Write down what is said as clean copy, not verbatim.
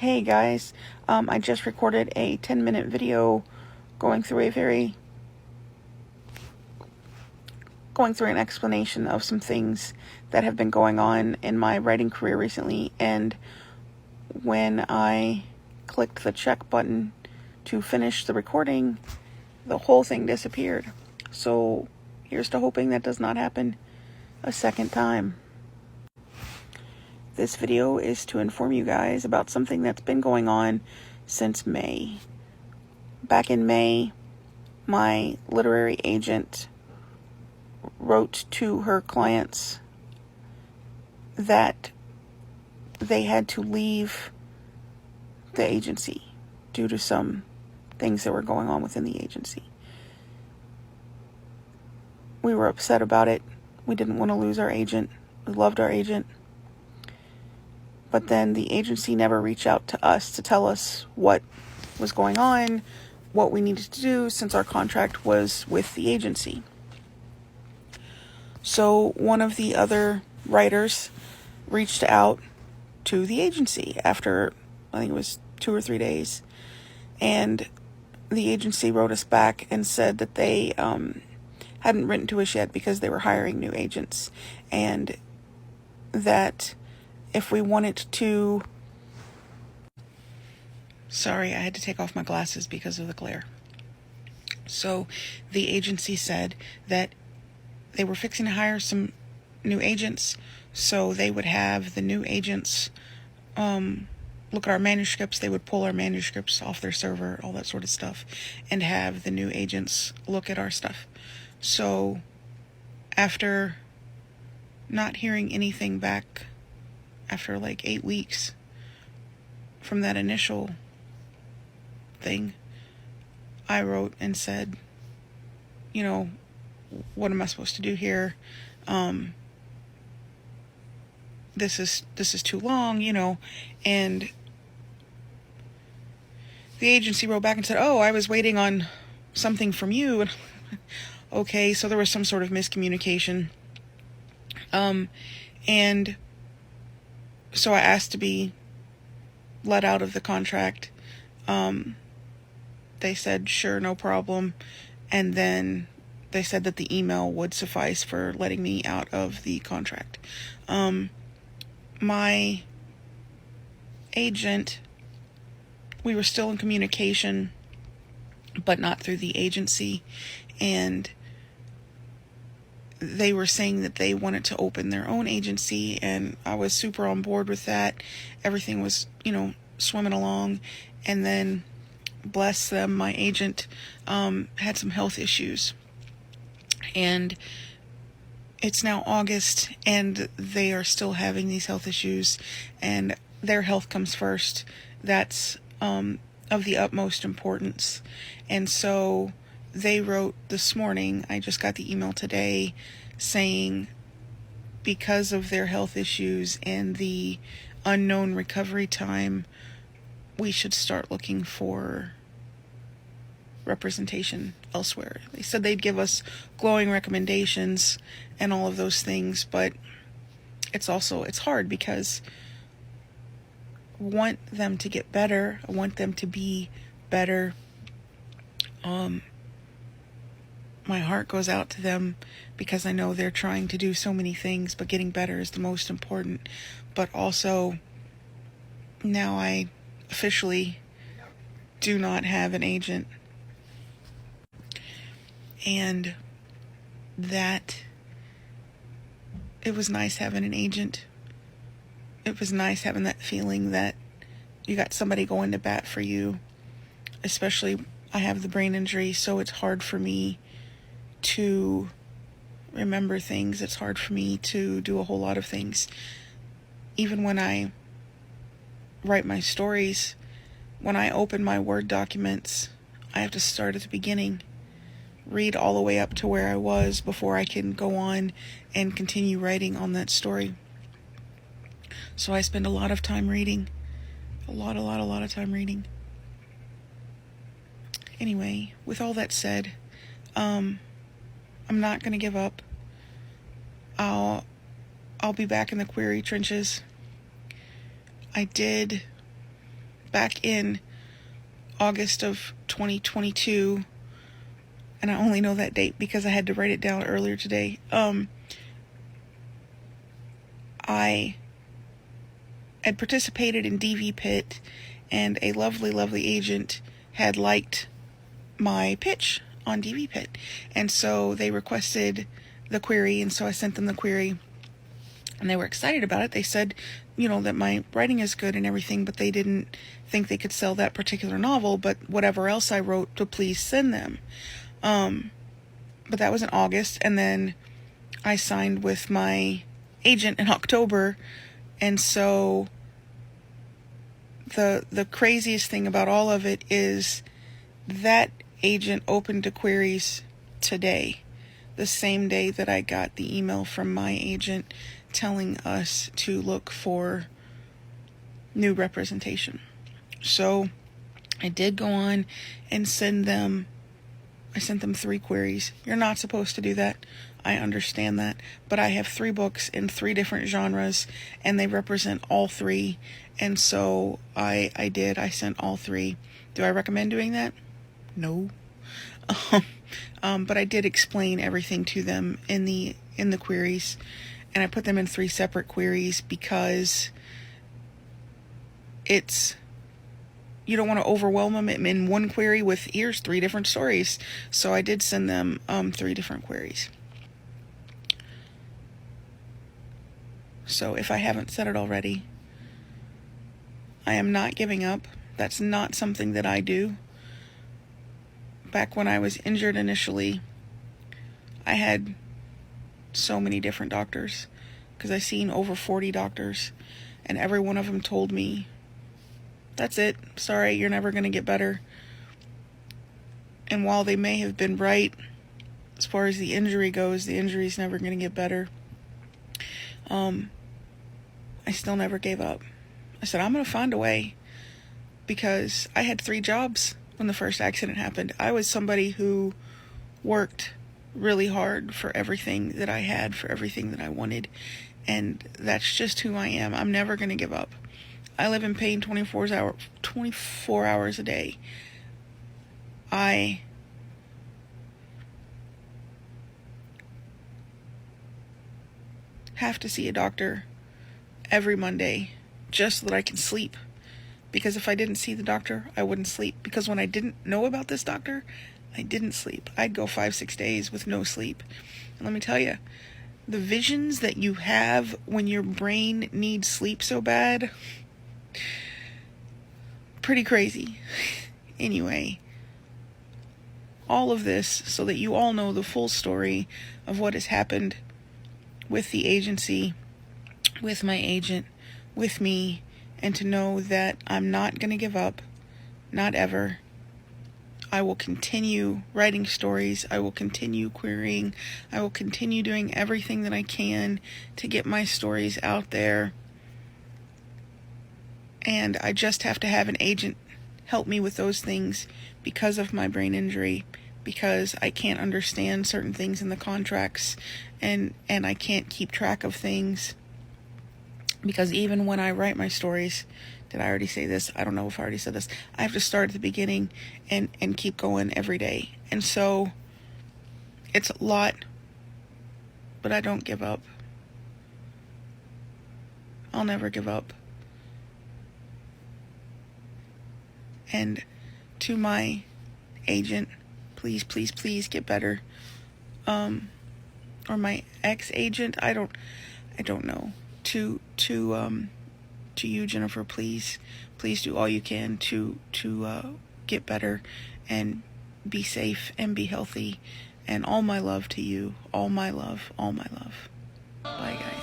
Hey guys, I just recorded a 10-minute video going through an explanation of some things that have been going on in my writing career recently, and when I clicked the check button to finish the recording, the whole thing disappeared. So here's to hoping that does not happen a second time. This video is to inform you guys about something that's been going on since May. Back in May, my literary agent wrote to her clients that they had to leave the agency due to some things that were going on within the agency. We were upset about it. We didn't want to lose our agent. We loved our agent. But then the agency never reached out to us to tell us what was going on, what we needed to do, since our contract was with the agency. So one of the other writers reached out to the agency after, I think it was 2 or 3 days. And the agency wrote us back and said that they hadn't written to us yet because they were hiring new agents. And that if we wanted to... Sorry, I had to take off my glasses because of the glare. So the agency said that they were fixing to hire some new agents, so they would have the new agents look at our manuscripts. They would pull our manuscripts off their server, all that sort of stuff, and have the new agents look at our stuff. So after not hearing anything back after like 8 weeks from that initial thing, I wrote and said, what am I supposed to do here? This is too long, and the agency wrote back and said, oh, I was waiting on something from you. And okay, so there was some sort of miscommunication. And so I asked to be let out of the contract. They said, sure, no problem. And then they said that the email would suffice for letting me out of the contract. My agent, we were still in communication, but not through the agency. And they were saying that they wanted to open their own agency, and I was super on board with that. Everything was, swimming along. And then, bless them, my agent had some health issues. And it's now August, and they are still having these health issues, and their health comes first. That's of the utmost importance. And so they wrote this morning, I just got the email today, saying because of their health issues and the unknown recovery time, we should start looking for representation elsewhere. They said they'd give us glowing recommendations and all of those things, but it's hard because I want them to get better. I want them to be better. My heart goes out to them because I know they're trying to do so many things, but getting better is the most important. But also, now I officially do not have an agent. And that it was nice having an agent. It was nice having that feeling that you got somebody going to bat for you. Especially, I have the brain injury, so it's hard for me to remember things. It's hard for me to do a whole lot of things. Even when I write my stories, when I open my Word documents, I have to start at the beginning, read all the way up to where I was before I can go on and continue writing on that story. So I spend a lot of time reading. A lot of time reading. Anyway, with all that said, I'm not going to give up. I'll be back in the query trenches. I did back in August of 2022, and I only know that date because I had to write it down earlier today. I had participated in DV Pit, and a lovely, lovely agent had liked my pitch on DV Pit, and so they requested the query, and so I sent them the query, and they were excited about it. They said, that my writing is good and everything, but they didn't think they could sell that particular novel, but whatever else I wrote to please send them. But that was in August, and then I signed with my agent in October, and so the craziest thing about all of it is that agent opened to queries today, the same day that I got the email from my agent telling us to look for new representation. So I did go on and sent them 3 queries. You're not supposed to do that. I understand that. But I have 3 books in 3 different genres, and they represent all 3. And so I did. I sent all 3. Do I recommend doing that? No. But I did explain everything to them in the queries, and I put them in 3 separate queries because you don't want to overwhelm them in one query with here's 3 different stories. So I did send them 3 different queries. So if I haven't said it already, I am not giving up. That's not something that I do. Back when I was injured initially, I had so many different doctors, because I seen over 40 doctors, and every one of them told me, that's it, sorry, you're never going to get better. And while they may have been right, as far as the injury goes, the injury's never going to get better. I still never gave up. I said, I'm going to find a way, because I had 3 jobs when the first accident happened. I was somebody who worked really hard for everything that I had, for everything that I wanted, and that's just who I am. I'm never going to give up. I live in pain 24 hours a day. I have to see a doctor every Monday just so that I can sleep. Because if I didn't see the doctor, I wouldn't sleep. Because when I didn't know about this doctor, I didn't sleep. I'd go 5-6 days with no sleep. And let me tell you, the visions that you have when your brain needs sleep so bad, pretty crazy. Anyway, all of this so that you all know the full story of what has happened with the agency, with my agent, with me, and to know that I'm not going to give up, not ever. I will continue writing stories. I will continue querying. I will continue doing everything that I can to get my stories out there. And I just have to have an agent help me with those things because of my brain injury, because I can't understand certain things in the contracts, and I can't keep track of things. Because even when I write my stories, did I already say this? I don't know if I already said this. I have to start at the beginning and keep going every day. And so it's a lot, but I don't give up. I'll never give up. And to my agent, please, please, please get better. Or my ex-agent, I don't know. To you, Jennifer, please do all you can to get better and be safe and be healthy. And all my love to you. All my love. All my love. Bye, guys.